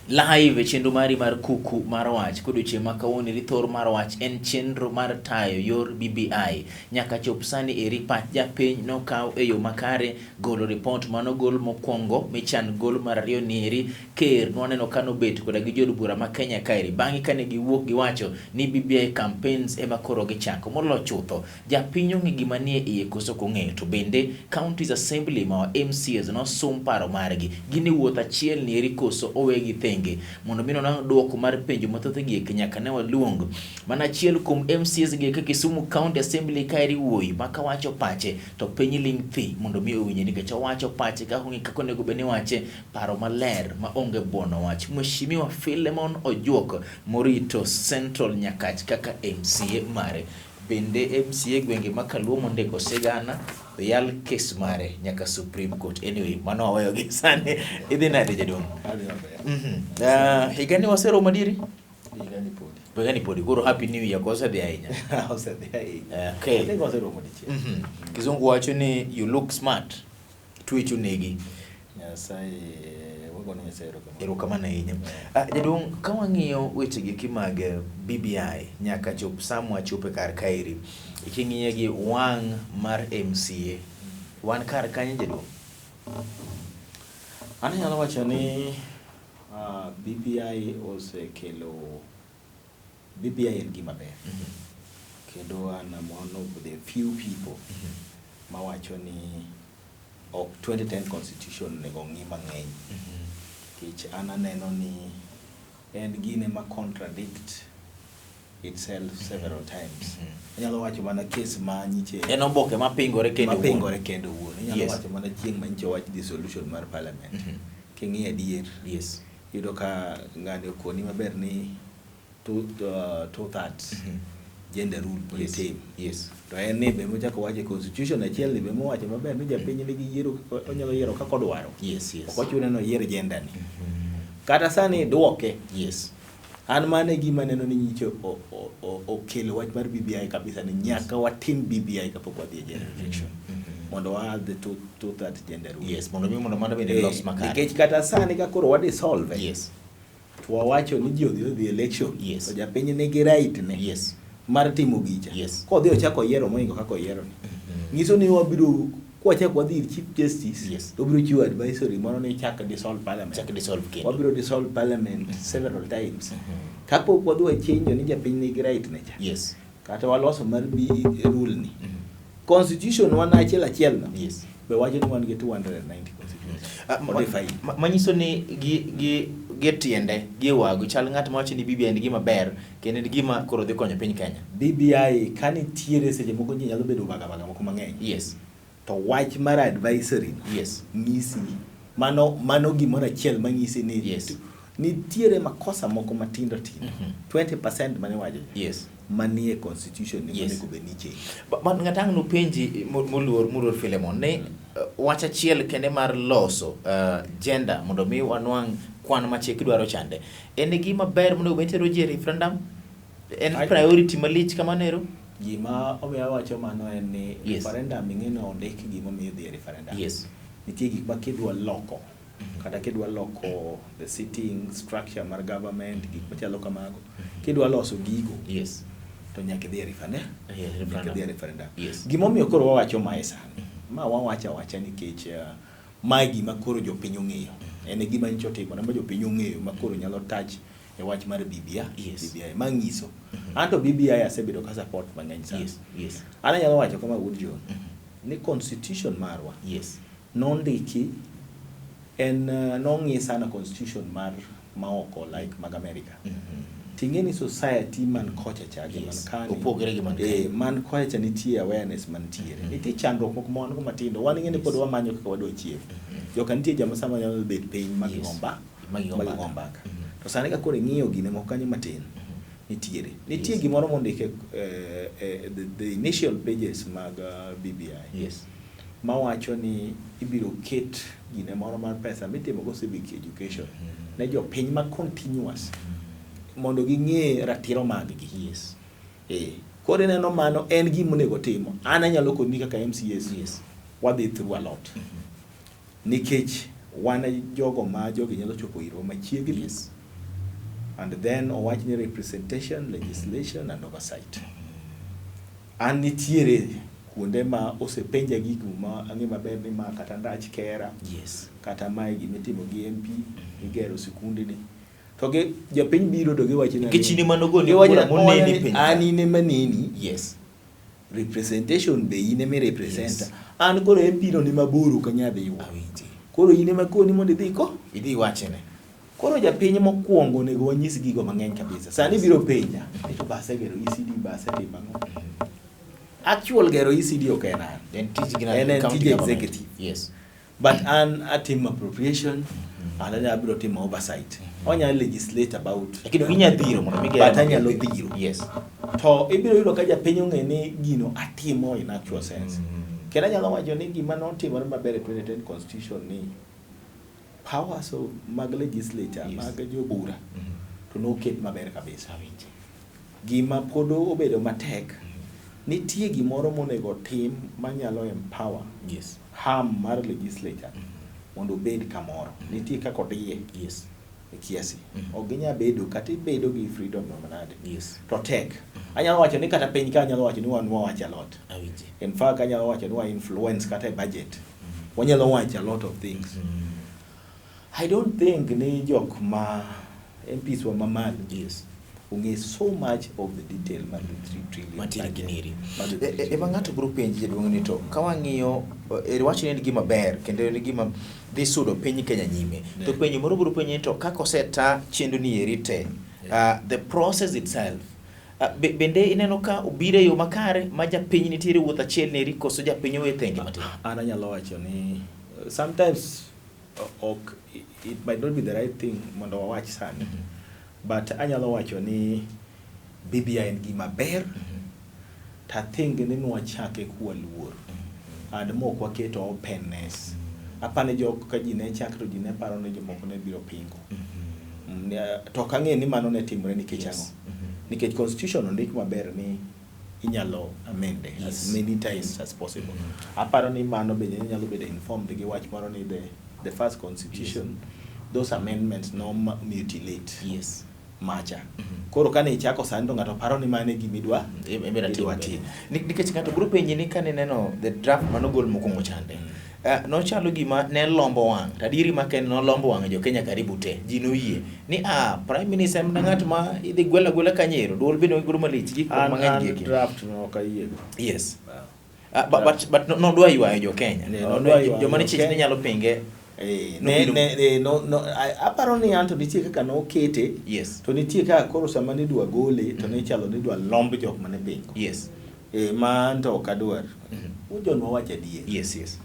Live chenro mari mar kuku mar wach kodiochieng' ma kawuono rithor mar wach en chenro mar tayo yor BBI nyaka chop sani eri pach japiny nokaw e yo makare golo ripot manogol mokwongo michan gol mar ariyo ni eri ker nwaneno kanobet koda gi jod bura ma Kenya kaeri bang'e kane giwuok giwacho ni BBI campaigns ema koro gichako molo chutho japiny ong'e gima nie iye koso kong'eyo to bende counties assembly ma MCAs nosum paro margi gini wuoth achiel ni eri koso owegi thenge mondo mino na duoko mar penjo mathoth gi nyaka ne waluong mana achiel kuom MCAs gi kaka Kisumu County Assembly kaeri wuoyi maka wacho pache to piny ling thi mondo mi owinje nikech wacho pache ka hongi kako nego beni wache paro maler ma onge buono wach Mheshimiwa Philemon Ojuok morito Central Nyakach kaka MCA mare bende MCA gwenge makaluo mondego sigana yal kes mare nyaka Supreme Court anyway mano awayo gi sani idhi nade jadong higani wasero madiri higani podi goro happy new year kosa de ahinya okay kizungu wacho ni you look smart twitch unegi erokamano ahinya jadong ka wang'iyo wechegi kimag BBI nyaka chop samwa chope kar kaeri iking'iye gi wang' mar MCA wan kar kanye jadong ana nyalo wacho ni BBI en gima ber kendo an one of the few people mawacho ni 2010 constitution nego ng'i mang'eny kich an aneno ni en gine ma contradict itself several times. Nyalo wacho mana case ma nyiche en oboke mapingore kendo wuon. Nyalo wacho mana chieng' ma nyiche wach dissolution mar parliament. King'i adier. Yes. Yudo ka ng'ani okoni maber ni two-thirds gender rule for yes. The team. Yes. To en ni be mochako wache constitution achiel ni be mowacho maber ni japiny nigi yiero onyalo yiero kaka odwaro. Yes, yes. Ok ochuno no yier gender ni. Kata sani duoke. Yes. An mane gima neno ni nyiche okelo wach mar BBI kabisa ni nyaka watim BBI kapok wadhi e general election. Mondo wa the two-thirds gender rule. Yes, mondo mano bende los makare. Nikech kata sani ka koro wadisolve. Yes. To wawacho ni ji odhi election. Yes. To japiny nigi right ne. Yes. Mar timo gicha. Yes. Kodhi ochako yiero moingo kaka oyiero ni. Nyiso ni wabiro kwachako wadhi Chief Justice. Yes. To biro chiwo advisory mono ni chak dissolve parliament. Chak dissolve kendo. Wabiro dissolve parliament several times. Kapok wadhi wachenjo ni japiny nigi right ne cha. Yes. Kata waloso mar rule ni. Constitution wan achiel no. Yes. Be wacho ni wan gi 290 constitution. Manyiso ni gi tiende gi wago chal ng'at mawacho ni BBI en gima ber kendo en gima koro dhi konyo piny Kenya. BBI kanitiere seche moko ji nyalo bedo baga moko mang'eny. Yes. To wach mar advisory no. Yes. Ngisi mano gimoro achiel mangisi ni yes. Nitiere makosa moko matindo 20% mane wacho. Yes. Manie constitution ni yes. Mane kubeni change. But ngatang no penji moluor Philemon ne wach achiel kende mar loso gender mondo mi wanwang' kwan ma chik dwaro chande. En gima ber mondo betero je referendum en priority malich kamanero. Gima omiyo wacho mano en ni yes. Referendum ing'eno ondik gima omiyo dhi referendum. Yes. Nitie gik ma kidwa loko kata kidwa loko the sitting structure mar government gik machalo kamago kidwa loso gigo. Yes. To nyaka dhi referendum. Yes. Gima omiyo koro wawacho mae sani. Ma wawacha nikech ma gima koro jopiny ong'eyo. En gima nyocha timo na jopiny ong'eyo ma koro nyalo touch e wach mar BBI. Yes. BBI mangiso. Anto BBI asebedo ka support mang'eny sana. Yes. Yes. Ana nyalo wacho kama Wood John. Ni constitution marwa. Yes. Nondiki en nong'i sana constitution mar maoko like mag America. Tingeni society man kocha chagi man kani opogre gi man kani man kocha nitie awareness man tiere nitie chandruok moko mon ko matindo wan ngene pod wamanyo kaka wadwa chief joka nitie jama sama nyalo bet piny magomba to sani ka kore ng'iyo gine moko kanyo matin nitie gimoro mondike the initial pages mag BBI yes mawacho ni ibiro ket gine moro mar pesa mitimo go civic education ne jopiny ma continuous mondo ging'e ratiro mag-gi. Yes. Koro neno mano en gima onego timo. An anyalo koni kaka MCAs. Yes. Wadhi through a lot. Nikech wan jogo ma jogi nyalo chopo iro machiegni. Yes. and then owach ni representation, legislation and oversight. An nitiere kuonde ma osepenja gik ma ang'e maber ni ma kata ndach kera, yes, kata mae gimitimo gi MP, igero sikunde ni. To ge jopiny biro to giwacho ni kichini manogoni kura moneni piny. Ani ne maneni, yes, representation be ine me representa. Yes. An koro MP no ni maburu kanyadhi yuwa. awinji, Koro ine makoni mondo idhi ko idhi wachene. Koro japiny mokwongo nego wanyis gigo mang'eny kabisa. Sani biro penja, to base gero ECD base timang'o. Actual gero ECD ok en an. En tij gina En county tij government. executive. Yes. But an atim appropriation, and then abiro timo oversight. Onya legislate about. Lakini winya dhiro mondo mige. But anyalo dhiro. Yes. To ibiro yudo ka japiny ong'e ni gino atimo in actual sense. Kendo anyalo wacho ni gima notimore maber e 2010 constitution ni powers of mag legislature, yes, mag jobura, to noket maber kabisa. Awinji. Gima pod obedo matek, nitie gimoro monego tim manyalo empower Yes. ham mar legislature mondo obed kamoro. Nitie kaka odiye Yes. e kiasi. Ok ginya bedo kata ibedo gi freedom no manade. Yes. To tek. Anyalo wacho ni kata piny ka anyalo wacho ni wan wawacho a lot. Awinji. In fact, anyalo wacho ni wa influence kata e budget. Wanyalo wacho a lot of things. I don't think ni jok ma MPs wa mamalo. Yes. Ung'e so much of the detail mag 3 trillion. Matiri giniri. Ema ng'ato biro penji jaduong' ni to ka wang'iyo wach ni en gima ber kendo en gima dhi sudo piny Kenya nyime. To penjo moro biro penji ni to kaka oseta chenro ni eri te. The process itself. Bende ineno ka obire yo makare ma japiny nitiere wuoth achiel neri koso japiny owe thenge matin. An anyalo wacho ni sometimes it might not be the right thing mondo wawach sani. But anyalo wacho ni BBI en gima ber. Ta thing ni nwachake kuwa luor. And mok waketo openness. Apane jok ka ji ne chak to ji ne paro ni jomoko ne biro pingo. To kang'e ni mano ne timore nikech ang'o. Nikech constitution ondik maber ni inyalo amend as many times as possible. Aparo ni mano bende inyalo bedo informed gi wach moro ni the first constitution, those amendments no mutilate. Yes. Macha. Koro kane ichako sando ng'ato paro ni mane gimidwa idwa tim. Nikech ng'ato biro penji ni kane neno the draft manogol mokwongo chande. Nochalo gima ne lombo wang'. Tadiri ma ken no lombo wang' jo Kenya karibu te. Ji noyie ni Prime Minister en ng'at ma idhi gwela kanyero. Duol bino iguru malich gik mang'eny gi. Draft no kayie. Yes. But no dwa ywayo jo Kenya. Joma ni chich ni nyalo pinge. No, aparo ni anto nitie kaka no kete. Yes. To nitie kaka koro sama ni dwa gole to ne chalo ni dwa lomb jok mane pingo. Yes. Ma anto ok adwar. Ujon wawacho adier. Yes, yes.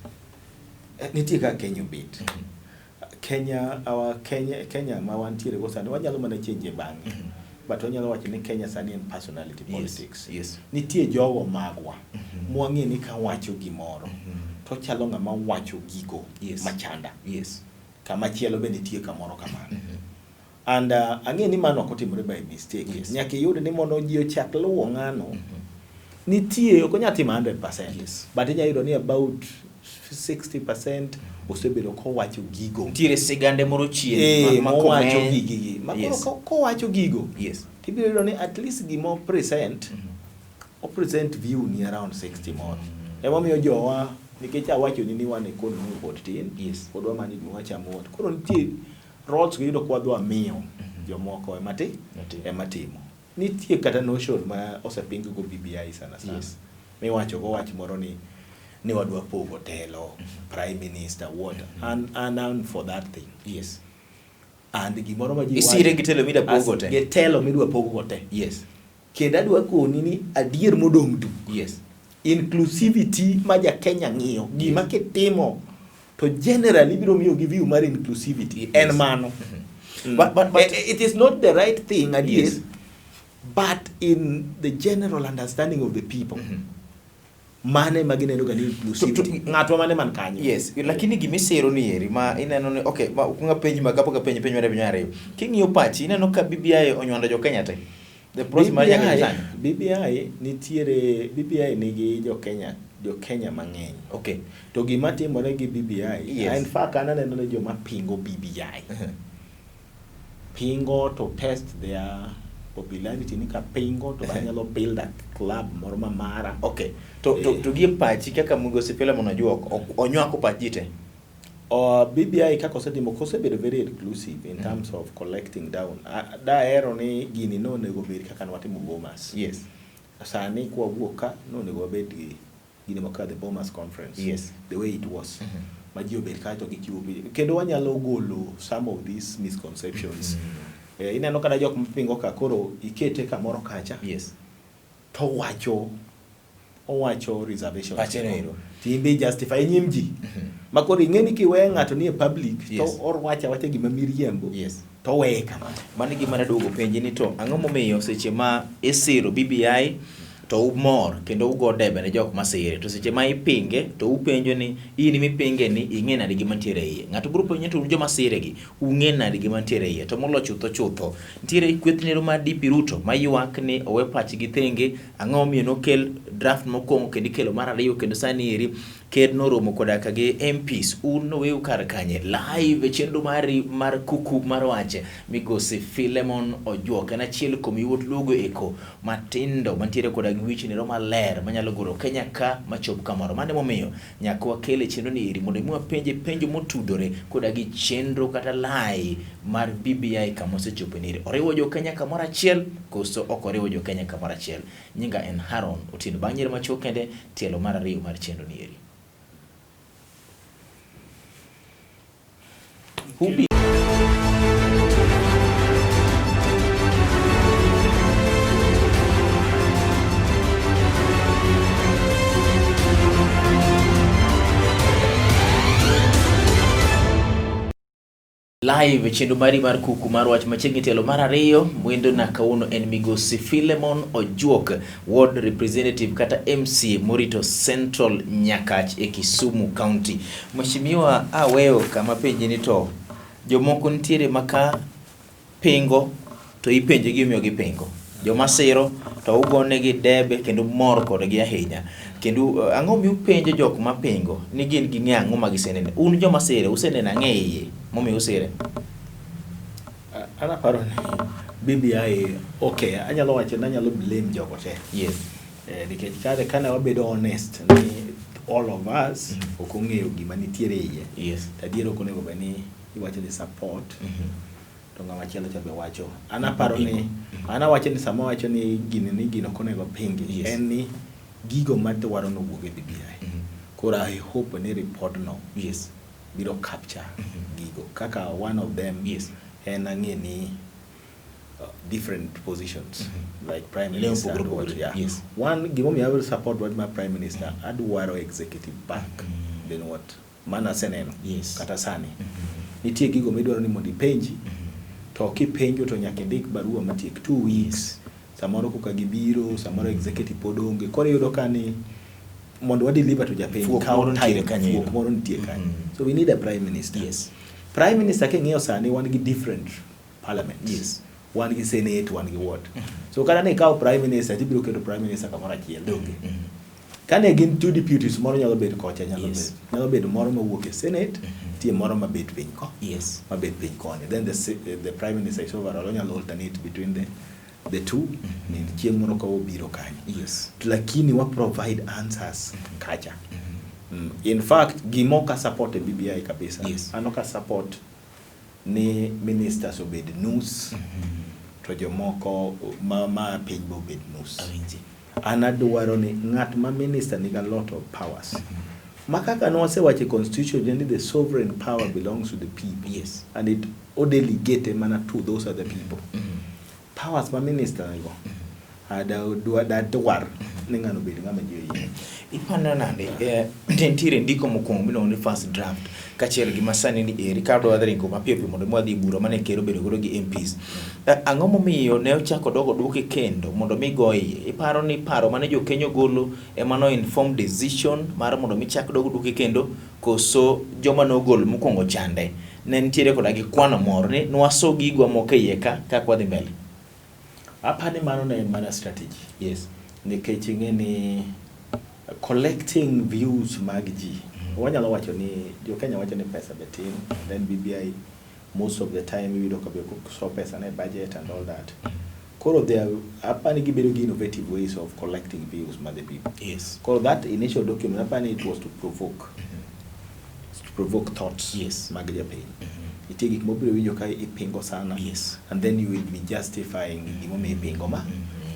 Nitie kaka Kenya bit. Kenya ma wantiere go sani wanyalo mana change bang'e. But wanyalo wacho ni Kenya sani en personality politics. Yes. Nitie jogo magwa. Mwang'e ni ka wacho gimoro. To chalo ng'ama wacho gigo machanda. Yes. Kama chielo be nitie kamoro kamano. And ang'e ni mano ok otimore by mistake. Yes. Nyaka yud ni mondo ji ochak luwo ng'ano. Nitie ok onya timo 100%. Yes. But inya yudo ni about 60% osebedo kowacho gigo. Nitiere sigande moro chien ma wacho gigi. Yes. Kowacho gigo. Yes. Tibiro yudo ni at least gimo present o present view ni around 60 more. Ema miyo jowa nikech awacho ni wan economy pod tin. Yes. Pod wamanyo gima wachamo. Koro nitie roles giyudo kwa dwa miyo jomoko ema timo. Nitie kata notion ma oseping go BBI sana. Yes. Miwacho go wach moro ni wadwa pogo telo, Prime Minister, what, and for that thing. Yes. And gimoro ma ji isire gitelo mida pogo te. Gitelo midwa pogo te. Yes. Kendo adwa koni ni adier modong' tu. Yes. Inclusivity ma ja Kenya ng'iyo. Gima kitimo to generally biro miyo gi view mar inclusivity. En mano. But it is not the right thing adier. Yes. But in the general understanding of the people. Mane magineno gani inclusivity. Ng'ato mane man kanyo. Yes. Lakini gimisero ni eri ma ineno ni okay, ma ukunga penji magapo ka penji mare binyare. King'iyo pachi ineno ka BBI onywando jo Kenya te. The process mar BBI nigi jo Kenya mang'eny. Okay. To gima timore gi BBI, yes. In fact ananeno ni joma pingo BBI. pingo to test their popularity ni ka pingo to anyalo build a club moro mamara. Okay. To gi pachi kaka Migosi Philemon Ojuok onywako pachi te. BBI kako setimo kosebedo very inclusive in terms of collecting down. Daero ni gini no nego bed kaka nwatimo Bomas. Yes. Sani kwa wuoka no nego bed gini moka the Bomas conference. Yes. The way it was. Maji obed kato gichiwo kendo wanyalo golo some of these misconceptions. Ineno kada jok mpingo ka koro ikete kamoro kacha. Yes. To owacho reservation. Pachero. Timbe justify nyimji. Makoro ing'eni kiwe ng'ato ni e public to Yes. wacha gima miriembo. Yes. To weye kama. Mano gima naduogo penji ni to ang'o momiyo seche ma isiro BBI to umor kendo ugo debe ne jok masire to seche ma ipinge to upenjo ni in mipinge ni ing'e nade gima ntiere iye. Ng'ato biro penjo to joma sire gi ung'e nade gima ntiere iye. To molo chutho ntiere kwethnero ma DP Ruto mayuak ni owe pachgi thenge ang'o momiyo nokel draft mokwongo kendo ikelo mar ariyo kendo sani eri ker noromo kodaka gi MPs un noweu kar kanye live chenro mari mar kuku mar wache Migosi Philemon Ojuok en achiel kuom yot lugo eko matindo mantiere koda gi wichnero maler manyalo goro Kenya ka machop kamoro. Mane momiyo nyaka wakele chenro ni eri mondo mwa penjo motudore koda gi chenro kata lai mar BBI kama osechopo ni eri. Oriwo jo Kenya kamoro achiel koso ok oriwo jo Kenya kamoro achiel. Nyinga en Haron Otieno bang'ere machuok kende tielo mar ariyo mar chenro ni eri. Who be live chenro mari mar kuku mar wach machiegni tielo mar ariyo mwendo na kauno en Migosi Philemon Ojuok ward representative kata MC Morito Central Nyakach e Kisumu County. Mheshimiwa aweyo kama penje ni to jomoko ntiere maka pingo to ipenje gi miyo gi pingo. Joma siro to ugone gi debe kendo mor kod gi ahinya. Kendo ang'o mi upenjo jok ma pingo ni gin gi ng'ango ma gisenene. Un joma sire usenena ng'eye momiyo usire. Ana paro ni BBI okay anyalo wacho ni anyalo blame jogo te. Yes. Nikech kare kana wabedo honest ni all of us ok ong'eyo gima nitiere iye. Yes. Tadiero konego bani iwacho ni support. To ng'ama chielo cha be wacho. Ana paro ni ana wacho ni sama wacho ni gino konego pingi. Yes. En ni gigo madwaro no wuoge BBI. Kora I hope ni report no. Yes. Biro capture gigo. Kaka one of them. Yes. En ang'e ni different positions like prime minister and what, yeah. Yes. One gimo I will support what my prime minister adwaro executive back then what mana seneno. Yes. Kata sani nitie gigo midwaro ni mondo ipenji to kipenjo to nyaka ndik barua matiek 2 weeks samoro koka gibiro samoro executive pod onge koro yudo kani mondo deliver to Japan Fuok moro nitie kanyo. So we need a prime minister. Yes. Prime minister king'iyo sani wan gi different parliaments. Yes. Wan gi senate, wan gi what. So kana ne kawo prime minister tibiro keto prime minister kamoro achiel donge. Kane gin 2 deputies moro nyalo bedo kocha nyalo bedo moro mawuok e senate tie moro mabet piny ko. Yes. Mabet piny koni. Then the prime minister is overall nyalo alternate between the two. Ni chieng' moro ka obiro kanyo. Yes. Lakini wa provide answers kacha. In fact gimo ka support BBI kabisa. Yes. Ano ka support ni ministers obed nus to jomoko ma piny bo obed nus. Awinji. Anadwaro ni ng'at ma minister ni a lot of powers. Makaka no wasewache constitution ni the sovereign power belongs to the people. Yes. And it delegate mana to those other people. Powers ma minister nigo. Dwar ni ng'ano bed ng'ama jiyo. Ipanda nande ntiere ndiko mokwongo miluongo ni first draft kachiel gi masani ni Ricardo Adringo mapiyo mondo mwadhi buro mane kero bedo godo gi MPs. Ang'o momiyo ne ochako dogo duke kendo mondo mi goye. Iparo ni paro mane jo Kenya golo emano informed decision mar mondo mi chak dogo duke kendo koso joma no gol mokwongo chande ne ntiere koda gi kwano moro ni nwaso gigo moke yeka kaka wadhi mbele. Apani mano ne mana strategy. Yes. Nikech ing'eni collecting views mag ji. Wanyalo wacho ni jo Kenya wacho ni pesa betin then BBI most of the time iyudo ka beko so pesa ne budget and all that. Koro there apani gibedo gi innovative ways of collecting views by the people. Yes. Koro that initial document apani it was to provoke thoughts. Yes. Mag japiny. Itie gik mobiro winjo ka ipingo sana. Yes. And then you will be justifying gimomiyo ipingo ma.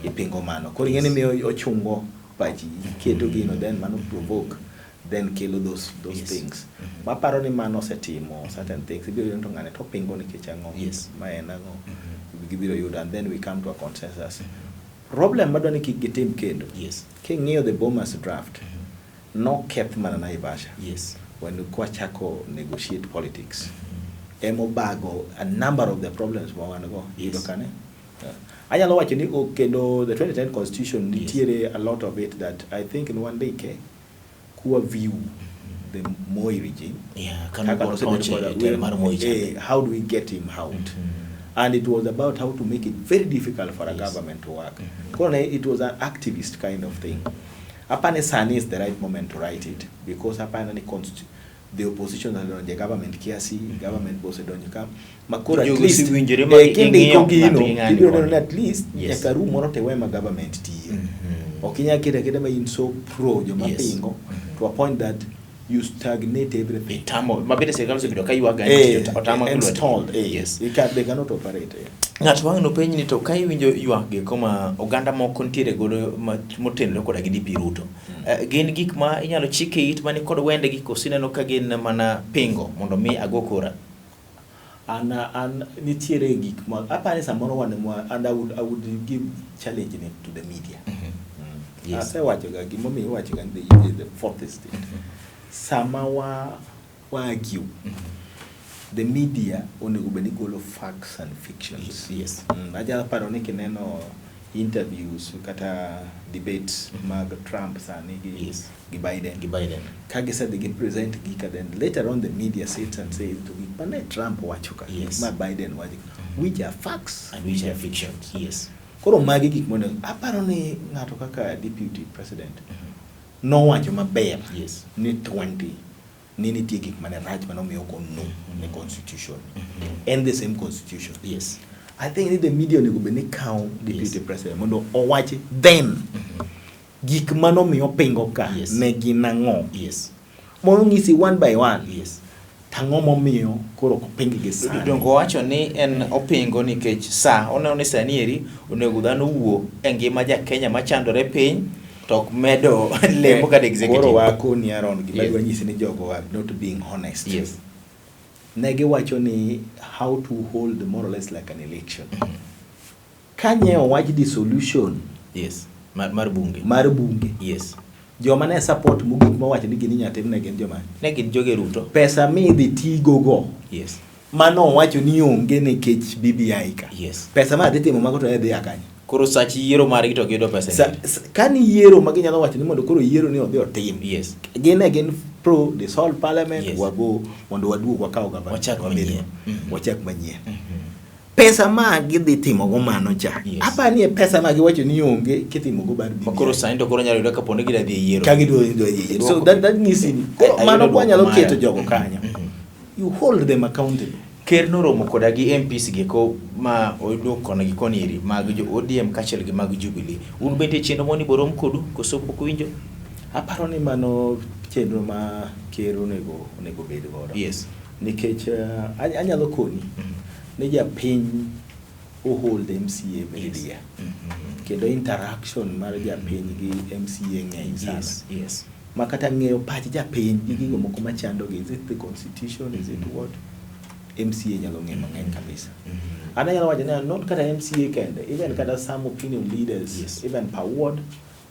Ipingo mano. Koro ing'eni miyo ochungo pachi keto gino then mano provoke then kelo those things. Maparo ni mano setimo certain things ibiro yudo ng'ane to pingo nikech ang'o. Yes. Ma en ang'o. Gibiro yudo and then we come to a consensus. Problem madwa ni kik gitim kendo. Yes. King'iyo the Bomas draft no keth mana Naivasha. Yes. When kwachako negotiate politics. Emobago a number of the problems ma wan go. Yes. Yudo kane. Anyalo wacho ni kendo the 2010 constitution nitiere a lot of it that I think in one day kuwa view the Moi regime. Yeah, how do we get him out? And it was about how to make it very difficult for a government to work. It was an activist kind of thing. Apane Sani is the right moment to write it because apane ni the opposition and the government kiasi government boss don't come makura at least at least yakaru mono te wema government tie okinya kida ma in so pro jo mapingo to a point that you stagnate everything mabede serikali sebido ka yuaga otama installed. Yes, they cannot operate. Ng'at wang'no penj ni to ka iwinjo ywak koma oganda moko ntiere godo motenore koda gi DP Ruto. Gin gik ma inyalo chike it mani kod wende gi kosineno ka gin mana pingo mondo mi ago kora. An nitiere gik ma apani samoro wan and I would give challenge to the media. Yes. Ase wacho ga gimomi wacho ga the fourth estate. Sama wa argue. The media onego beni golo facts and fictions. Yes. Ajala paro ni kineno interviews kata debates mag Trump sani gi Biden. Kage said they present gika then later on the media sits and says to me, "Pane Trump wacho ka ma Biden wacho." Which are facts and which are fictions. Yes. Koro magi gik mondo aparo ni ng'ato kaka deputy president no wacho maber. Yes. Ni 20 nini tie gik mane raj manomiyo ko no the constitution and the same constitution. Yes. I think the media onego beni count deputy president mondo owachi then gik manomiyo pingo ka ne ginang'o. Yes. Mondo ngisi one by one. Yes. Tang'o momiyo koro kopingi gi sani. Dongo wacho ni en opingo nikech sa oneno ni sani eri onego dhano wuo e ngima ja Kenya machandore piny tok medo lembo kad executive. Koro wako ni around gima dwa nyisi ni jogo are not being honest. Yes. Negi wacho ni how to hold more or less like an election. Kanye owach dissolution. Yes. Mar bunge. Mar bunge. Yes. Joma ne support mugik mawacho ni gini nyatim ne gin joma. Ne gin joge Ruto. Pesa mi dhi tigo go. Yes. Mano wacho ni onge nikech BBI ka. Yes. Pesa ma dhi timo mago to ne dhi akanya. Koro sachi yiero margi to gido pesa. Kani yiero magi nyalo wacho ni mondo koro yiero ni odhi otim. Yes. Gin pro the whole parliament. Yes. Wago mondo waduog wakaw government. Wachak manyien. Pesa ma gidhi timo go mano cha. Yes. Apa ni pesa ma giwacho ni onge kitimo go bar BBI. Koro sani to koro nyalo yudo kaponi gida dhi yiero. Ka gido yiero. So that ngisi ni mano kwa nyalo keto jogo kanyo. You hold them accountable. Ker noromo koda gi MPs geko ma oyudo kono gi koniri mag jo ODM kachel gi mag Jubilee. Un bende chenro moni borom kodu koso pok winjo? Aparo ni mano chenro ma ker onego bed godo. Yes. Nikech anyalo koni ne japiny o hold MCA very dear. Kendo interaction mar japiny gi MCA ng'eny sana. Yes. Makata ng'eyo pach japiny gi gigo moko machando gi, is it the constitution, is it what? MCA nyalo ng'eyo mang'eny kabisa. Ana nyalo wacho ni not kata MCA kende, even kata some opinion leaders, even per ward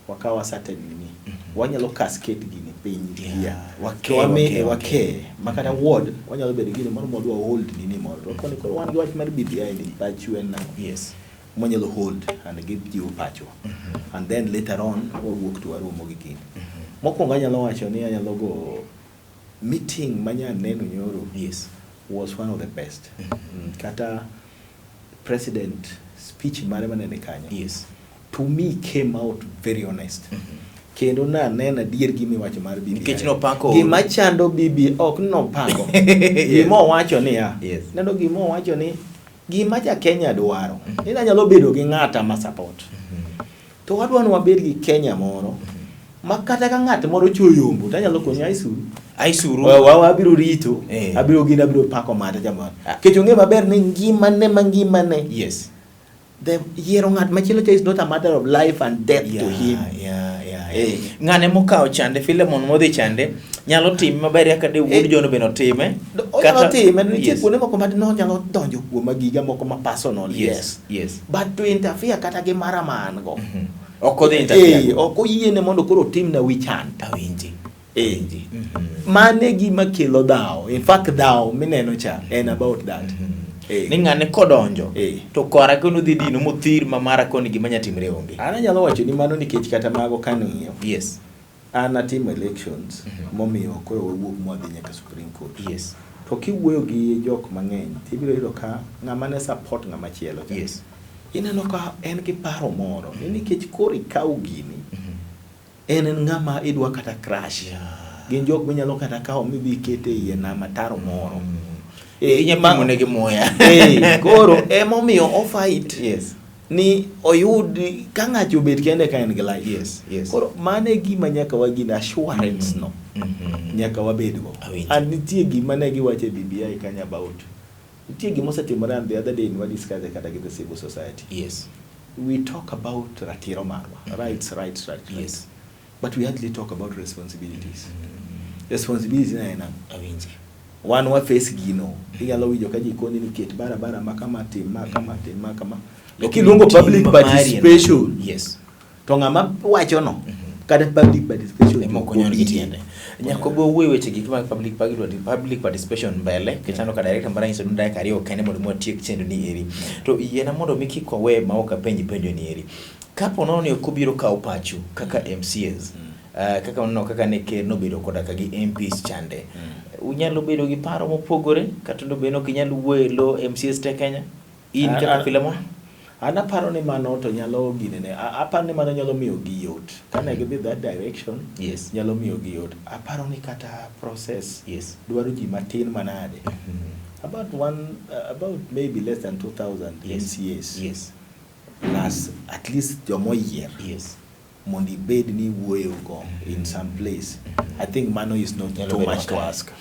wakawa certain nini. Wanyalo cascade gini piny here. Wake makata ward wanyalo bedo gini moro modwa hold nini moro. Koni koro wan gi wach mar BBI ni pachu en nango. Yes. Wanyalo hold and give you pacho. And then later on wawuok to waromo gi gini. Mokwongo anyalo wacho ni anyalo go meeting manya neno nyoro. Yes. Was one of the best. Kata president speech mare manene kanya. Yes. To me came out very honest. kendo naneno adier gimiwacho mar BBI nikech nopako gima chando BBI ok nopako gima owacho ni neno gima owacho ni gima ja Kenya dwaro ina nyalo bedo gi ng'ata ma support to wadwa ni wabed gi Kenya moro ma kata ka ng'at moro choyombo to anyalo konyo aisuru wabiro rito abiro pako mata jamani kecho ng'e maber ni ngimane the yiero ng'at machielo is not a matter of life and death to him ng'ane mokao chande Philemon modhi chande nyalo time maber kaka de wuod jono beno time kata time nitie kuonde moko ma no nyalo donjo kuom giga moko ma personal yes but to interfere kata gi mara man go oko de interfere oko yiene mondo koro tim na wich hunt awinji mane gima kelo dhao in fact dhao mineno cha en about that ni ng'ane kodonjo to kora kono dhi dino mothir mamara koni gima nyatimre onge ana nyalo wacho ni mano nikech kata mago kaning'iyo ana timo elections momiyo koro wuok mwadhi nyaka Supreme Court to kiwuoyo gi jok mang'eny tibiro yudo ka ng'ama ne support ng'ama chielo ineno ka en gi paro moro nikech koro ikaw gini en ng'ama idwa kata crash gin jok minyalo kata kawo midhi kete iye na mataro moro inyapimo negi moya koro emomiyo o fight ni oyud ka ng'acho bet kende ka en gi life koro mane gima nyaka wagin assurance no nyaka wabedgo and nitie gima ne giwache BBI kanya about nitie gima osetimore and the other day we discuss kata gi the civil society we talk about ratiro marwa rights but we hardly talk about responsibilities responsibilities na awinji one wa face gino inyalo winjo ka jikoni ni ket barabara makama tim kama kiluongo public participation to ng'ama wacho no kada public participation moko nyon gitiende nyako bo wuoyo weche gik mag public participation mbele kichano ka director mbara nyiso ndaya kariyo kene mondo motiek chendo ni eri to yiena mondo miki kowe ma ok penjo ni eri kapo nono ni okobiro ka opachu kaka MCAs kaka ono kaka ne ke no bedo koda ka gi MPs chande unyalo bedo gi paro mopogore kata ndo beno kinyalo wuoyo MCAs te Kenya in kaka Philemon ana paro ni mano to nyalo ginene aparo ni mano nyalo miyo gi yot kana give that direction nyalo miyo gi yot aparo ni kata process dwaro ji matin manade about maybe less than 2000 MCAs plus at least jomoyier mondi bed ni wuoyo go in some place I think mano is not too much to ask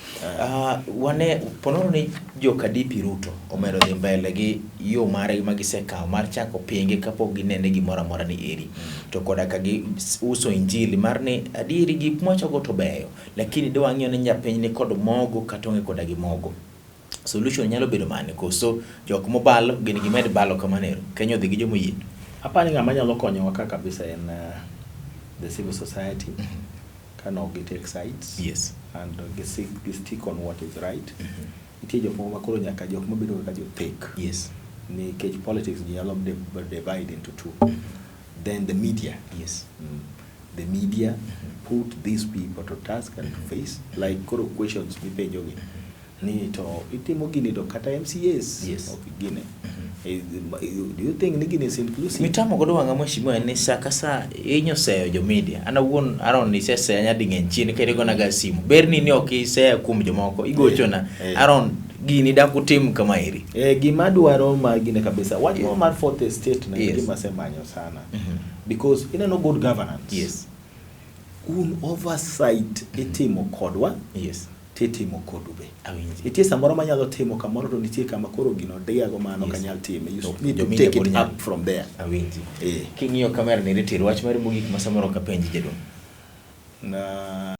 wane ponono ni joka DP Ruto omero dhi mbele gi yo mare magisekao mar chako pinge kapok ginene gimoro amora ni eri to koda ka gi uso injili mar ni adieri gik mochogo to beyo lakini de wang'iyo ni nyapiny ni kod mogo katonge koda gi mogo solution nyalo bedo mane koso jok mobalo gini gimed balo kamanero Kenya odhi gi jomoyie apani ng'ama nyalo konyo waka kabisa en the civil society can all take sides and stick on what is right itie jok moko makoro nyaka jok mabiro ka jo take ni cage politics nyalo divide into two then the media the media put these people to task and to face like koro questions mipenjogi ni to itimo gini to kata MCAs okay gine do you think nigini is inclusive mitamo godo wanga mheshimiwa ni saka sa inyo seyo jo media ana won aron ni sese anya dingen chini kede gona ga simu berni ni okise kum jomoko igochona aron gini da kutim kama iri gima dwaro ma gine kabisa what more mar for the state na gima semanyo sana because in no good governance un oversight itimo kodwa titimo kodube itie samoro manyalo timo kamoro to nitie kama koro gino diago mano kanyal time you need to take it up from there awinji king'iyo kamera ni retiro wach mar mogik ma samoro ka penji jedon na